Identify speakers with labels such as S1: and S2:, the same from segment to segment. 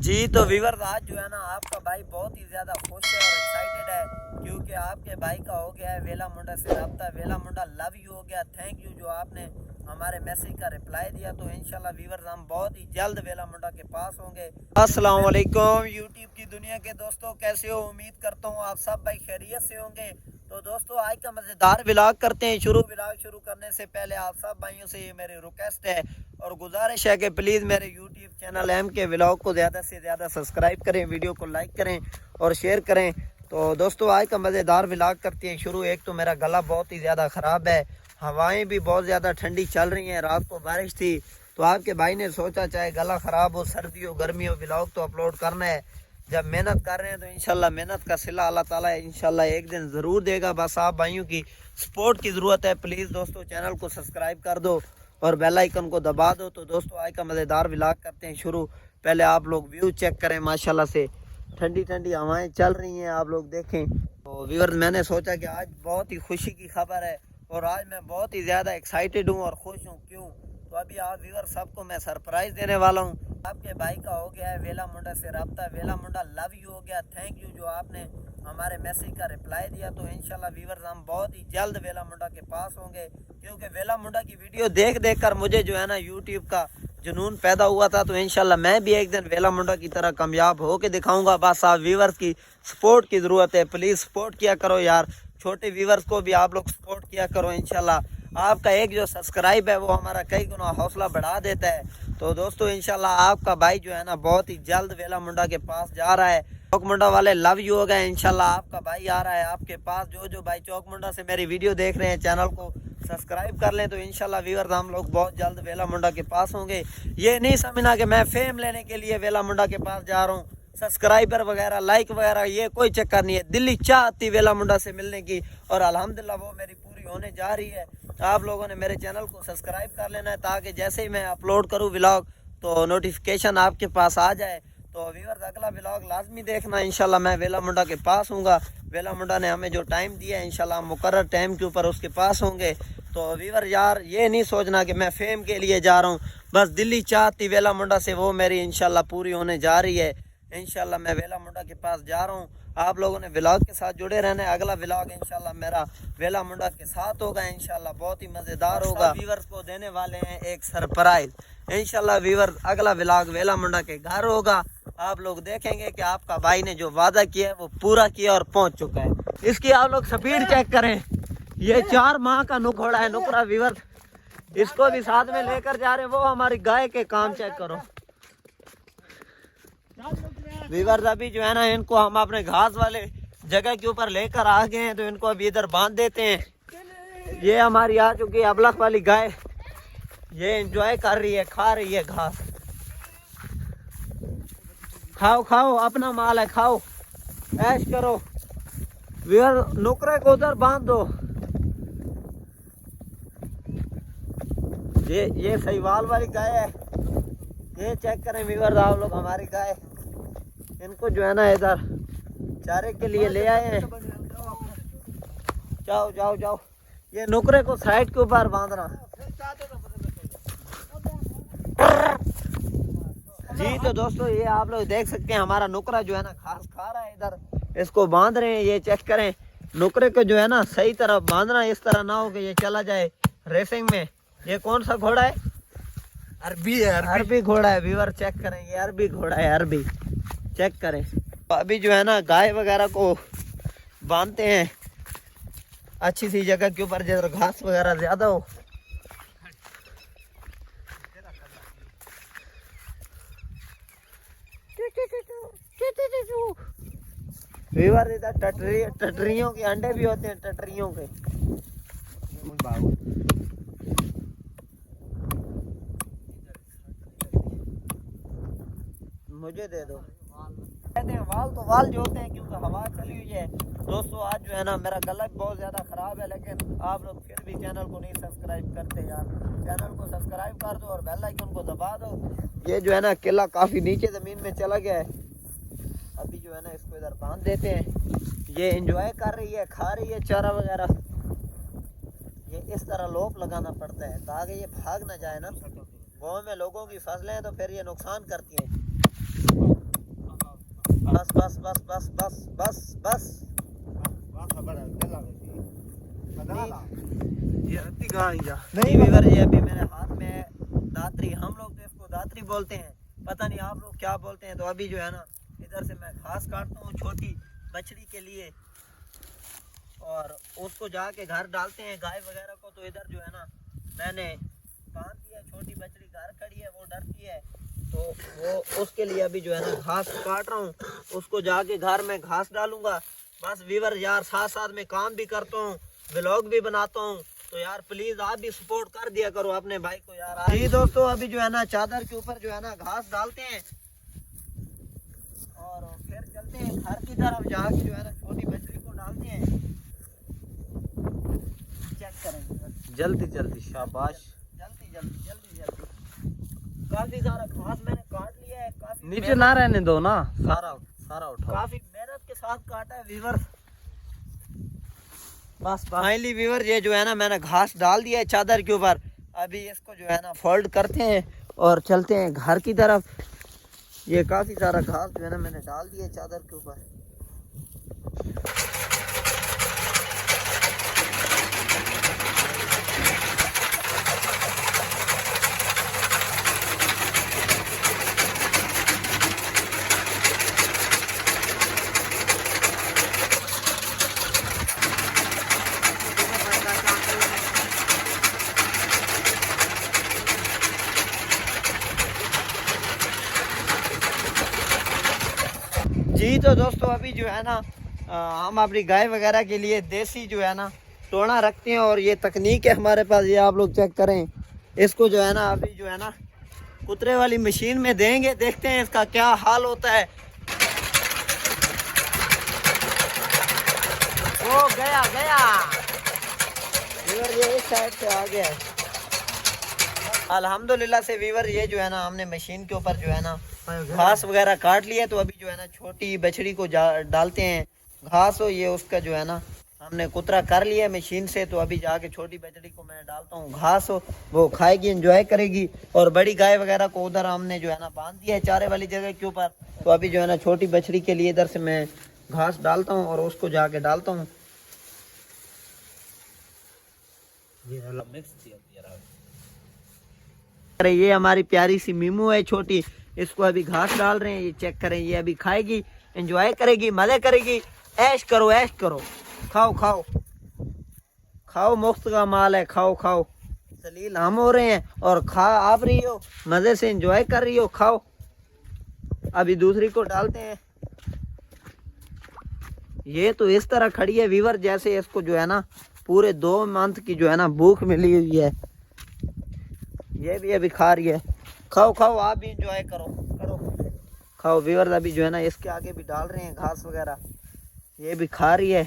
S1: जी तो व्यूअर्स, आज जो है ना आपका भाई बहुत ही ज़्यादा खुश है और एक्साइटेड है, क्योंकि आपके भाई का हो गया है वेला मुंडा से रब्ता। वेला मुंडा लव यू हो गया, थैंक यू जो आपने हमारे मैसेज का रिप्लाई दिया। तो इंशाल्लाह व्यूअर्स हम बहुत ही जल्द वेला मुंडा के पास होंगे। अस्सलाम वालेकुम यूट्यूब की दुनिया के दोस्तों, कैसे हो? उम्मीद करता हूँ आप सब भाई खैरियत से होंगे। तो दोस्तों आज का मज़ेदार व्लॉग करते हैं शुरू। व्लॉग शुरू करने से पहले आप सब भाइयों से ये मेरी रिक्वेस्ट है और गुजारिश है कि प्लीज़ मेरे यूट्यूब चैनल एम के व्लॉग को ज़्यादा से ज़्यादा सब्सक्राइब करें, वीडियो को लाइक करें और शेयर करें। तो दोस्तों आज का मज़ेदार व्लॉग करते हैं शुरू। एक तो मेरा गला बहुत ही ज़्यादा ख़राब है, हवाएं भी बहुत ज़्यादा ठंडी चल रही हैं, रात को बारिश थी। तो आपके भाई ने सोचा चाहे गला ख़राब हो, सर्दी हो, गर्मी हो, व्लॉग तो अपलोड करना है। जब मेहनत कर रहे हैं तो इंशाल्लाह मेहनत का सिला अल्लाह ताला इंशाल्लाह एक दिन ज़रूर देगा। बस आप भाइयों की सपोर्ट की ज़रूरत है। प्लीज़ दोस्तों चैनल को सब्सक्राइब कर दो और बेल आइकन को दबा दो। तो दोस्तों आज का मज़ेदार व्लॉग करते हैं शुरू। पहले आप लोग व्यू चेक करें, माशाल्लाह से ठंडी ठंडी हवाएं चल रही हैं, आप लोग देखें। तो व्यूअर्स मैंने सोचा कि आज बहुत ही खुशी की खबर है और आज मैं बहुत ही ज़्यादा एक्साइटेड हूँ और खुश हूँ। क्यों? तो अभी आप व्यूअर्स सबको मैं सरप्राइज़ देने वाला हूँ। आपके भाई का हो गया है वेला मुंडा से रब्ता। वेला मुंडा लव यू हो गया, थैंक यू जो आपने हमारे मैसेज का रिप्लाई दिया। तो इंशाल्लाह व्यूअर्स हम बहुत ही जल्द वेला मुंडा के पास होंगे, क्योंकि वेला मुंडा की वीडियो देख देख कर मुझे जो है ना यूट्यूब का जुनून पैदा हुआ था। तो इंशाल्लाह मैं भी एक दिन वेला मुंडा की तरह कामयाब हो के दिखाऊंगा। बस आप व्यूअर्स की सपोर्ट की ज़रूरत है, प्लीज़ सपोर्ट किया करो यार। छोटे व्यूअर्स को भी आप लोग सपोर्ट किया करो। इंशाल्लाह आपका एक जो सब्सक्राइब है वो हमारा कई गुना हौसला बढ़ा देता है। तो दोस्तों इंशाल्लाह आपका भाई जो है ना बहुत ही जल्द वेला मुंडा के पास जा रहा है। चौक मुंडा वाले लव यू हो गए, इंशाल्लाह आपका भाई आ रहा है आपके पास। जो भाई चौक मुंडा से मेरी वीडियो देख रहे हैं चैनल को सब्सक्राइब कर लें। तो इंशाल्लाह व्यूअर्स हम लोग बहुत जल्द वेला मुंडा के पास होंगे। ये नहीं समझना कि मैं फेम लेने के लिए वेला मुंडा के पास जा रहा हूँ, सब्सक्राइबर वगैरह लाइक वगैरह ये कोई चक्कर नहीं है। दिल्ली चाह आती वेला मुंडा से मिलने की और अल्हम्दुलिल्लाह वो मेरी पूरी होने जा रही है। आप लोगों ने मेरे चैनल को सब्सक्राइब कर लेना है ताकि जैसे ही मैं अपलोड करूँ व्लॉग तो नोटिफिकेशन आपके पास आ जाए। तो व्यूअर्स अगला व्लॉग लाजमी देखना। इंशाल्लाह मैं वेला मुंडा के पास हूँगा। वेला मुंडा ने हमें जो टाइम दिया है इंशाल्लाह हम मुकर्रर टाइम के ऊपर उसके पास होंगे। तो व्यूअर यार ये नहीं सोचना कि मैं फेम के लिए जा रहा हूँ, बस दिल्ली चाहती वेला मुंडा से वो मेरी इंशाल्लाह पूरी होने जा रही है। इंशाल्लाह मैं वेला मुंडा के पास जा रहा हूँ। आप लोगों ने व्लॉग के साथ जुड़े रहना है। अगला व्लॉग इंशाल्लाह मेरा वेला मुंडा के साथ होगा, इंशाल्लाह बहुत ही मज़ेदार होगा। व्यूअर्स को देने वाले हैं एक सरप्राइज। इंशाल्लाह व्यूअर्स अगला व्लॉग वेला मुंडा के घर होगा। आप लोग देखेंगे कि आपका भाई ने जो वादा किया है वो पूरा किया और पहुंच चुका है। इसकी आप लोग स्पीड चेक करें, ये 4 माह का नुकड़ा है, नुकड़ा व्यूअर्स। इसको भी साथ में लेकर जा रहे हैं। वो हमारी गाय के काम चेक करो व्यूअर्स। अभी जो है ना इनको हम अपने घास वाले जगह के ऊपर लेकर आ गए हैं, तो इनको अभी इधर बांध देते हैं। ये हमारी आ चुकी है अबलख वाली गाय, ये एंजॉय कर रही है, खा रही है घास। खाओ खाओ, अपना माल है, खाओ ऐश करो। व्यूअर्स नुकरे को उधर बांध दो। ये सहीवाल वाली गाय है, ये चेक करें व्यूअर्स आप लोग हमारी गाय। इनको जो है ना इधर चारे के लिए ले आए हैं। जाओ जाओ जाओ, ये नुकरे को साइड के ऊपर बांधना। जी तो दोस्तों ये आप लोग देख सकते हैं हमारा नुकरा जो है ना घास खा रहा है, इधर इसको बांध रहे हैं। ये चेक करें नुकरे को जो है ना सही तरह बांधना, इस तरह ना हो कि ये चला जाए रेसिंग में। ये कौन सा घोड़ा है? अरबी है, अरबी घोड़ा है व्यूअर। चेक करें ये अरबी घोड़ा है, अरबी चेक करें। अभी जो है ना गाय वगैरह को बांधते हैं अच्छी सी जगह के ऊपर जिधर घास वगैरह ज्यादा हो। व्यूअर इधर टटरियों के अंडे भी होते हैं, टटरियों के। मुझे दे दो। कहते हैं वाल तो वाल जो होते हैं क्योंकि हवा चली हुई है। दोस्तों आज जो है ना मेरा गला बहुत ज़्यादा ख़राब है, लेकिन आप लोग फिर भी चैनल को नहीं सब्सक्राइब करते यार। चैनल को सब्सक्राइब कर दो और बेल आइकन को दबा दो। ये जो है ना किला काफ़ी नीचे ज़मीन में चला गया है। अभी जो है ना इसको इधर बांध देते हैं। ये एंजॉय कर रही है, खा रही है चारा वगैरह। ये इस तरह लोप लगाना पड़ता है ताकि ये भाग ना जाए ना। गाँव में लोगों की फसलें हैं तो फिर ये नुकसान करती हैं। बस बस बस बस बस बस नहीं वीवर जी, अभी मेरे हाथ में दातरी, हम लोग तो इसको दातरी बोलते हैं, पता नहीं आप लोग क्या बोलते हैं। तो अभी जो है ना इधर से मैं घास काटता हूँ छोटी बछड़ी के लिए, और उसको जाके घर डालते हैं गाय वगैरह को। तो इधर जो है ना मैंने बांध दिया, छोटी बछड़ी घर खड़ी है, वो डरती है, तो वो उसके लिए अभी जो है ना घास काट रहा हूँ, उसको जाके घर में घास डालूंगा। बस वीवर यार, साथ साथ में काम भी करता हूँ, व्लॉग भी बनाता हूँ, तो यार प्लीज आप भी सपोर्ट कर दिया करो अपने भाई को यार। जी दोस्तों, अभी जो है ना चादर के ऊपर जो है ना घास डालते हैं और फिर चलते हैं घर की तरफ, जाके जो है ना छोटी बछड़ी को डालते हैं। चेक करेंगे
S2: जल्दी जल्दी, शाबाश,
S1: जल्दी जल्दी जल्दी जल्दी। काफी सारा घास मैंने काट लिया है, काफी
S2: नीचे ना रहने दो ना, सारा सारा उठाओ।
S1: काफी मेहनत के साथ काटा है वीवर। बस फाइनली वीवर ये जो है ना मैंने घास डाल दिया है चादर के ऊपर। अभी इसको जो है ना फोल्ड करते हैं और चलते हैं घर की तरफ। ये काफी सारा घास जो है ना मैंने डाल दिया है चादर के ऊपर। जी तो दोस्तों, अभी जो है ना हम अपनी गाय वगैरह के लिए देसी जो है ना टोना रखते हैं, और ये तकनीक है हमारे पास, ये आप लोग चेक करें। इसको जो है ना अभी जो है ना कुतरे वाली मशीन में देंगे, देखते हैं इसका क्या हाल होता है। ओ गया गया वीवर, ये इस साइड से आ गया है अल्हम्दुलिल्लाह से वीवर। ये जो है ना हमने मशीन के ऊपर जो है ना घास वगैरह काट लिया, तो अभी जो है ना छोटी बछड़ी को डालते हैं घास हो। ये उसका जो है ना हमने कुतरा कर लिया है मशीन से, तो अभी जाके छोटी बछड़ी को मैं डालता हूँ घास हो, वो खाएगी, एंजॉय करेगी। और बड़ी गाय वगैरह को उधर हमने जो है ना बांध दिया है चारे वाली जगह के ऊपर। तो अभी जो है ना छोटी बछड़ी के लिए इधर से मैं घास डालता हूँ और उसको जाके डालता हूँ। अरे ये हमारी प्यारी सी मीमू है छोटी, इसको अभी घास डाल रहे हैं, ये चेक करें। ये अभी खाएगी, एंजॉय करेगी, मजे करेगी। ऐश करो ऐश करो, खाओ खाओ खाओ, मुफ्त का माल है, खाओ खाओ। जलील हम हो रहे हैं और खा आप रही हो, मजे से एंजॉय कर रही हो, खाओ। अभी दूसरी को डालते हैं। ये तो इस तरह खड़ी है वीवर, जैसे इसको जो है ना पूरे 2 मंथ की जो है ना भूख मिली हुई है। ये भी अभी खा रही है, खाओ खाओ, आप भी एंजॉय करो करो, खाओ वीवर। अभी जो है ना इसके आगे भी डाल रहे हैं घास वगैरह, ये भी खा रही है।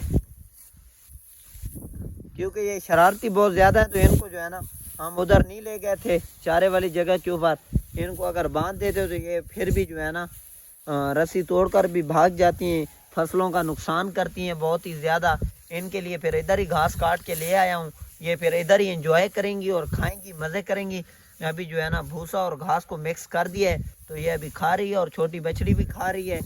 S1: क्योंकि ये शरारती बहुत ज़्यादा है, तो इनको जो है ना हम उधर नहीं ले गए थे चारे वाली जगह के ऊपर। इनको अगर बांध देते तो ये फिर भी जो है ना रस्सी तोड़कर भी भाग जाती हैं, फसलों का नुकसान करती हैं बहुत ही ज़्यादा। इनके लिए फिर इधर ही घास काट के ले आया हूँ, ये फिर इधर ही एंजॉय करेंगी और खाएंगी, मज़े करेंगी। अभी जो है ना भूसा और घास को मिक्स कर दिया है, तो ये अभी खा रही है और छोटी बछड़ी भी खा रही है।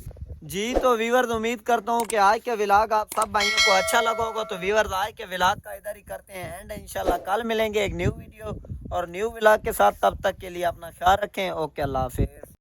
S1: जी तो व्यूअर्स, उम्मीद करता हूँ कि आज के व्लॉग आप सब भाइयों को अच्छा लगा होगा। तो व्यूअर्स, आज के व्लॉग का इधर ही करते हैं एंड। इंशाल्लाह कल मिलेंगे एक न्यू वीडियो और न्यू व्लॉग के साथ। तब तक के लिए अपना ख्याल रखें। ओके, अल्लाह हाफिज़।